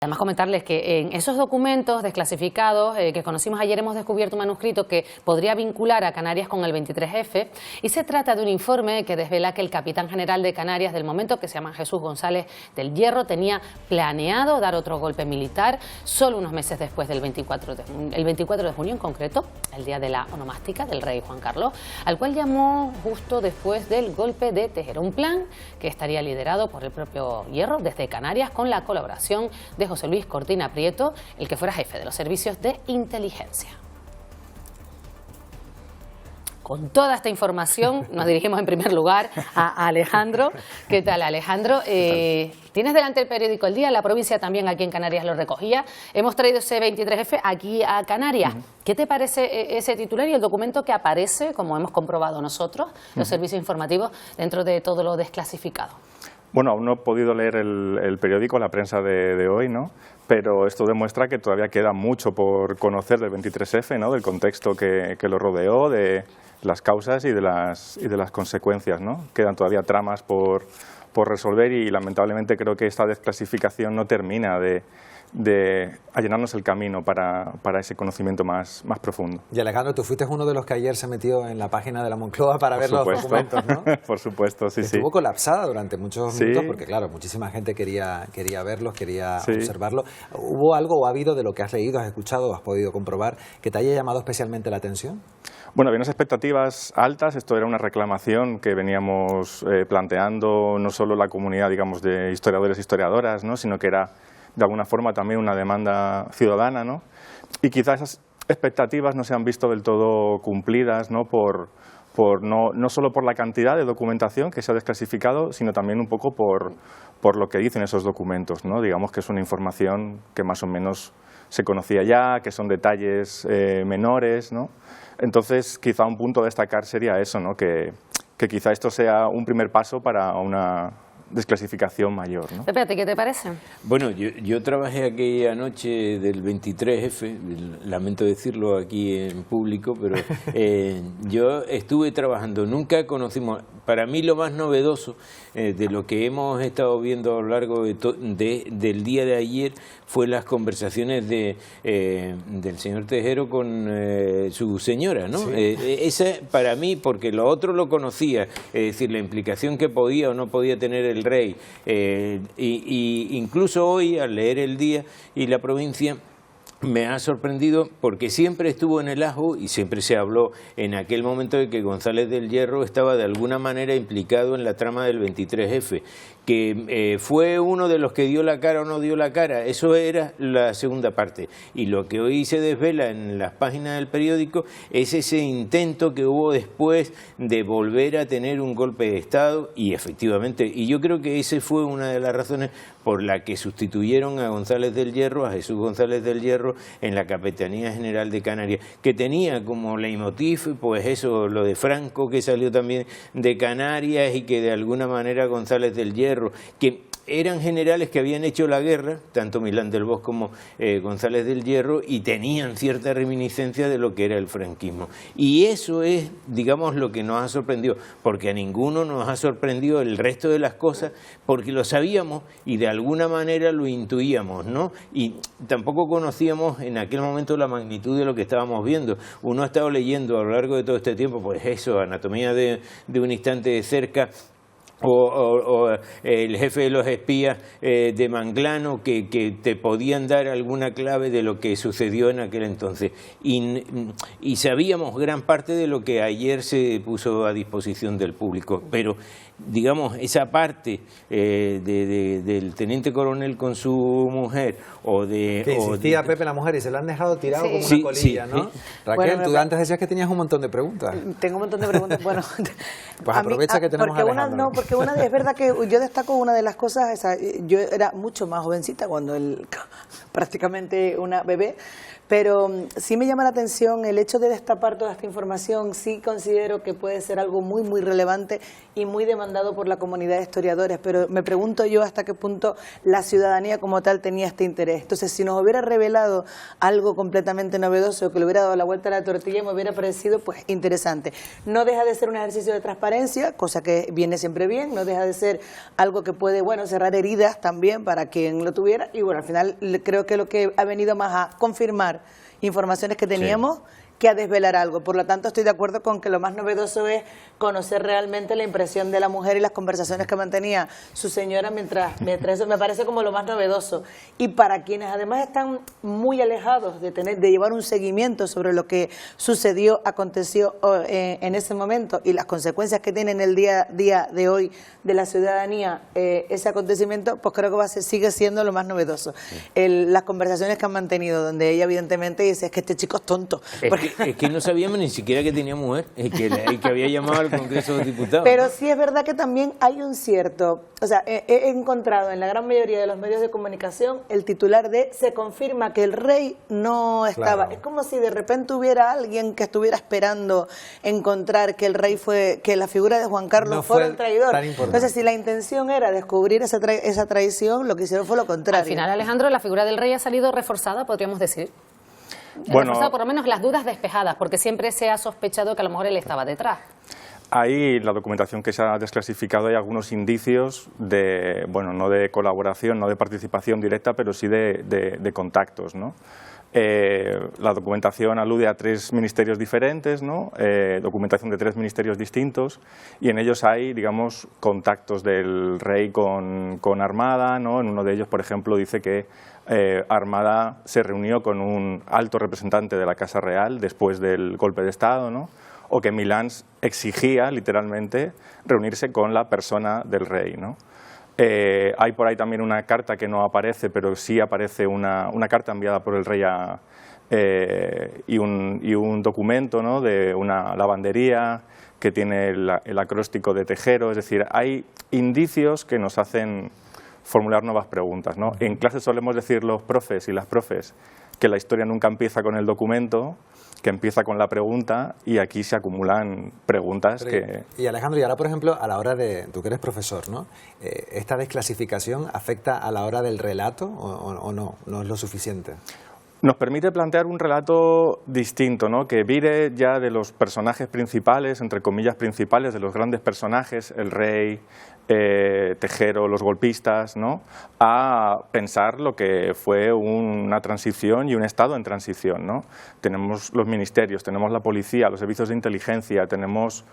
Además, comentarles que en esos documentos desclasificados que conocimos ayer hemos descubierto un manuscrito que podría vincular a Canarias con el 23F, y se trata de un informe que desvela que el capitán general de Canarias del momento, que se llama Jesús González del Hierro, tenía planeado dar otro golpe militar solo unos meses después del 24 de junio en concreto, el día de la onomástica del rey Juan Carlos, al cual llamó justo después del golpe de Tejero, un plan que estaría liderado por el propio Hierro desde Canarias con la colaboración de José Luis Cortina Prieto, el que fuera jefe de los servicios de inteligencia. Con toda esta información nos dirigimos en primer lugar a Alejandro. ¿Qué tal, Alejandro? Tienes delante el periódico El Día, la provincia también aquí en Canarias lo recogía. Hemos traído ese 23F aquí a Canarias. ¿Qué te parece ese titular y el documento que aparece, como hemos comprobado nosotros, los servicios informativos, dentro de todo lo desclasificado? Bueno, aún no he podido leer el periódico, la prensa de hoy, ¿no? Pero esto demuestra que todavía queda mucho por conocer del 23F, ¿no? Del contexto que lo rodeó, de las causas y de las consecuencias, ¿no? Quedan todavía tramas por resolver y lamentablemente creo que esta desclasificación no termina de allanarnos el camino para ese conocimiento más profundo. Y Alejandro, tú fuiste uno de los que ayer se metió en la página de la Moncloa para ver los documentos, ¿no? Por supuesto, sí, sí. Estuvo colapsada durante muchos minutos porque, claro, muchísima gente quería verlos, quería observarlo. ¿Hubo algo o ha habido de lo que has leído, has escuchado, has podido comprobar que te haya llamado especialmente la atención? Bueno, había unas expectativas altas. Esto era una reclamación que veníamos planteando no solo la comunidad, digamos, de historiadores e historiadoras, ¿no? Sino que era de alguna forma también una demanda ciudadana, ¿no? Y quizás esas expectativas no se han visto del todo cumplidas, ¿no? No solo por la cantidad de documentación que se ha desclasificado, sino también un poco por lo que dicen esos documentos, ¿no? Digamos que es una información que más o menos se conocía ya, que son detalles menores, ¿no? Entonces, quizá un punto a destacar sería eso, ¿no? Que quizá esto sea un primer paso para una desclasificación mayor, ¿no? Espérate, ¿qué te parece? Bueno, yo trabajé aquella noche del 23F, lamento decirlo aquí en público, pero yo estuve trabajando, nunca conocimos, para mí lo más novedoso de lo que hemos estado viendo a lo largo del día de ayer fue las conversaciones del señor Tejero con su señora, ¿no? Sí. Esa para mí, porque lo otro lo conocía, es decir, la implicación que podía o no podía tener el rey, y incluso hoy al leer El Día y La Provincia me ha sorprendido porque siempre estuvo en el ajo y siempre se habló en aquel momento de que González del Hierro estaba de alguna manera implicado en la trama del 23F, que fue uno de los que dio la cara o no dio la cara, eso era la segunda parte. Y lo que hoy se desvela en las páginas del periódico es ese intento que hubo después de volver a tener un golpe de Estado, y efectivamente, y yo creo que esa fue una de las razones por la que sustituyeron a González del Hierro, a Jesús González del Hierro, en la Capitanía General de Canarias, que tenía como leitmotiv, pues eso, lo de Franco, que salió también de Canarias, y que de alguna manera González del Hierro, que eran generales que habían hecho la guerra, tanto Milán del Bosch como González del Hierro, y tenían cierta reminiscencia de lo que era el franquismo. Y eso es, digamos, lo que nos ha sorprendido, porque a ninguno nos ha sorprendido el resto de las cosas, porque lo sabíamos y de alguna manera lo intuíamos, ¿no? Y tampoco conocíamos en aquel momento la magnitud de lo que estábamos viendo. Uno ha estado leyendo a lo largo de todo este tiempo, pues eso, Anatomía de un instante de cerca, o el jefe de los espías de Manglano, que te podían dar alguna clave de lo que sucedió en aquel entonces, y sabíamos gran parte de lo que ayer se puso a disposición del público, pero digamos esa parte del teniente coronel con su mujer, o de... Que insistía Pepe la mujer y se lo han dejado tirado como una colilla, ¿no? Raquel, bueno, tú antes decías que tenías un montón de preguntas. Tengo un montón de preguntas, bueno... Pues aprovecha que tenemos a Alejandro. Porque es verdad que yo destaco una de las cosas, yo era mucho más jovencita cuando prácticamente una bebé, pero sí me llama la atención el hecho de destapar toda esta información. Sí considero que puede ser algo muy, muy relevante y muy demandado por la comunidad de historiadores, pero me pregunto yo hasta qué punto la ciudadanía como tal tenía este interés. Entonces, si nos hubiera revelado algo completamente novedoso, que le hubiera dado la vuelta a la tortilla, me hubiera parecido pues interesante. No deja de ser un ejercicio de transparencia, cosa que viene siempre bien. también, no deja de ser algo que puede, bueno, cerrar heridas también para quien lo tuviera, y bueno, al final creo que lo que ha venido más a confirmar informaciones que teníamos, sí, que a desvelar algo. Por lo tanto, estoy de acuerdo con que lo más novedoso es conocer realmente la impresión de la mujer y las conversaciones que mantenía su señora mientras eso me parece como lo más novedoso. Y para quienes además están muy alejados de llevar un seguimiento sobre lo que sucedió, aconteció en ese momento y las consecuencias que tiene en el día a día de hoy de la ciudadanía ese acontecimiento, pues creo que sigue siendo lo más novedoso. Las conversaciones que han mantenido, donde ella evidentemente dice, es que este chico es tonto. Es que no sabíamos ni siquiera que tenía mujer, que había llamado al Congreso de Diputados. Pero ¿no? sí es verdad que también hay un cierto, o sea, he encontrado en la gran mayoría de los medios de comunicación el titular de se confirma que el rey no estaba. Claro. Es como si de repente hubiera alguien que estuviera esperando encontrar que el rey que la figura de Juan Carlos no fuera un traidor. Entonces, si la intención era descubrir esa traición, lo que hicieron fue lo contrario. Al final, Alejandro, la figura del rey ha salido reforzada, podríamos decir. Bueno, por lo menos las dudas despejadas, porque siempre se ha sospechado que a lo mejor él estaba detrás. Ahí la documentación que se ha desclasificado hay algunos indicios de, bueno, no de colaboración, no de participación directa, pero sí de contactos, ¿no? La documentación alude a 3 ministerios diferentes, ¿no? Documentación de 3 ministerios distintos, y en ellos hay, digamos, contactos del rey con Armada, ¿no? En uno de ellos, por ejemplo, dice que Armada se reunió con un alto representante de la Casa Real después del golpe de Estado, ¿no? O que Milans exigía, literalmente, reunirse con la persona del rey, ¿no? Hay por ahí también una carta que no aparece, pero sí aparece una carta enviada por el rey y un documento, ¿no? De una lavandería que tiene el acróstico de Tejero. Es decir, hay indicios que nos hacen formular nuevas preguntas, ¿no? En clase solemos decir los profes y las profes que la historia nunca empieza con el documento, que empieza con la pregunta, y aquí se acumulan preguntas que... Y Alejandro, y ahora, por ejemplo, a la hora de... Tú que eres profesor, ¿no? ¿Esta desclasificación afecta a la hora del relato o no? ¿No es lo suficiente? Nos permite plantear un relato distinto, ¿no? Que vire ya de los personajes principales, entre comillas principales, de los grandes personajes, el rey, Tejero, los golpistas, ¿no? A pensar lo que fue una transición y un estado en transición, ¿no? Tenemos los ministerios, tenemos la policía, los servicios de inteligencia, tenemos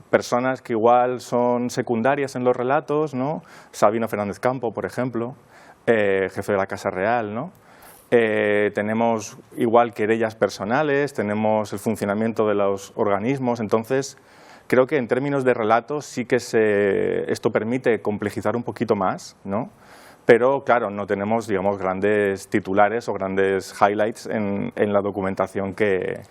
personas que igual son secundarias en los relatos, ¿no? Sabino Fernández Campo, por ejemplo, jefe de la Casa Real, ¿no? Tenemos igual querellas personales, tenemos el funcionamiento de los organismos. Entonces, creo que en términos de relatos sí que esto permite complejizar un poquito más, ¿no? Pero claro, no tenemos, digamos, grandes titulares o grandes highlights en la documentación que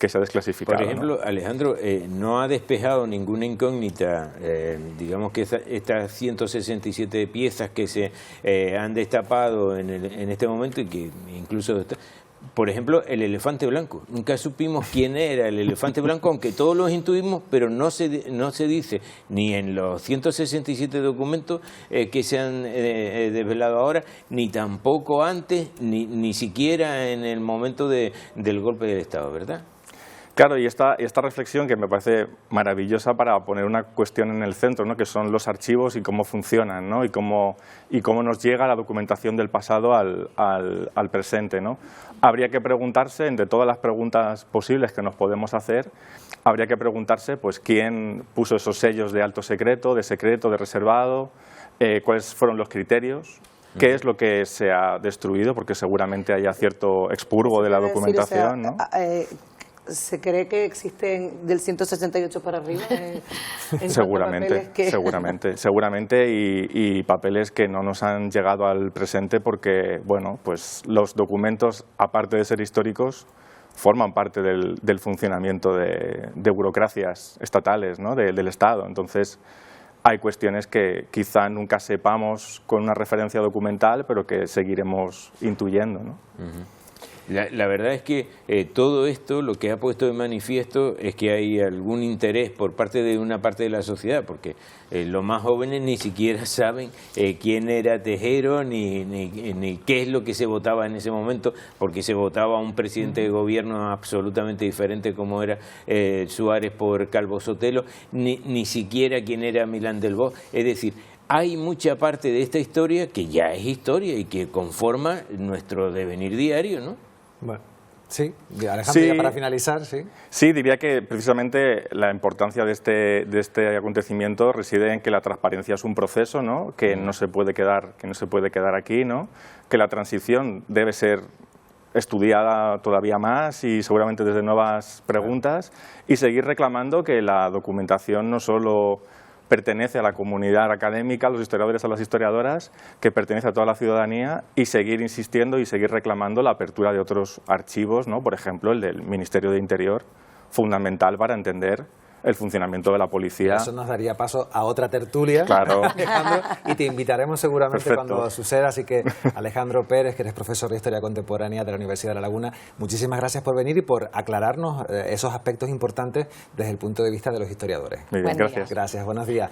se ha desclasificado. Por ejemplo, ¿no? Alejandro, no ha despejado ninguna incógnita, digamos que estas 167 piezas que se han destapado en este momento y que incluso... Por ejemplo, el elefante blanco. Nunca supimos quién era el elefante blanco, aunque todos los intuimos, pero no se dice ni en los 167 documentos que se han desvelado ahora, ni tampoco antes, ni siquiera en el momento del golpe del Estado, ¿verdad? Claro, y esta reflexión que me parece maravillosa para poner una cuestión en el centro, ¿no? Que son los archivos y cómo funcionan, ¿no? y cómo nos llega la documentación del pasado al presente, ¿no? Habría que preguntarse, entre todas las preguntas posibles que nos podemos hacer, habría que preguntarse pues quién puso esos sellos de alto secreto, de reservado, cuáles fueron los criterios. ¿Qué es lo que se ha destruido? Porque seguramente haya cierto expurgo de la documentación, ¿no? ¿Se cree que existen del 168 para arriba? Seguramente y papeles que no nos han llegado al presente porque, bueno, pues los documentos, aparte de ser históricos, forman parte del funcionamiento de burocracias estatales, ¿no? del Estado. Entonces, hay cuestiones que quizá nunca sepamos con una referencia documental, pero que seguiremos intuyendo, ¿no? La verdad es que todo esto lo que ha puesto de manifiesto es que hay algún interés por parte de una parte de la sociedad, porque los más jóvenes ni siquiera saben quién era Tejero ni qué es lo que se votaba en ese momento, porque se votaba a un presidente de gobierno absolutamente diferente como era Suárez por Calvo Sotelo, ni siquiera quién era Milán del Bosch. Es decir, hay mucha parte de esta historia que ya es historia y que conforma nuestro devenir diario, ¿no? Bueno, sí, Alejandro, sí, ya para finalizar, sí. Sí, diría que precisamente la importancia de este acontecimiento reside en que la transparencia es un proceso, ¿no? Que no se puede quedar aquí, ¿no? Que la transición debe ser estudiada todavía más y seguramente desde nuevas preguntas, y seguir reclamando que la documentación no solo pertenece a la comunidad académica, a los historiadores, a las historiadoras, que pertenece a toda la ciudadanía, y seguir insistiendo y seguir reclamando la apertura de otros archivos, ¿no? Por ejemplo, el del Ministerio de Interior, fundamental para entender el funcionamiento de la policía. Eso nos daría paso a otra tertulia, claro, Alejandro, y te invitaremos seguramente perfecto, cuando suceda. Así que, Alejandro Pérez, que eres profesor de Historia Contemporánea de la Universidad de La Laguna, muchísimas gracias por venir y por aclararnos esos aspectos importantes desde el punto de vista de los historiadores. Muy bien, gracias. Gracias, buenos días.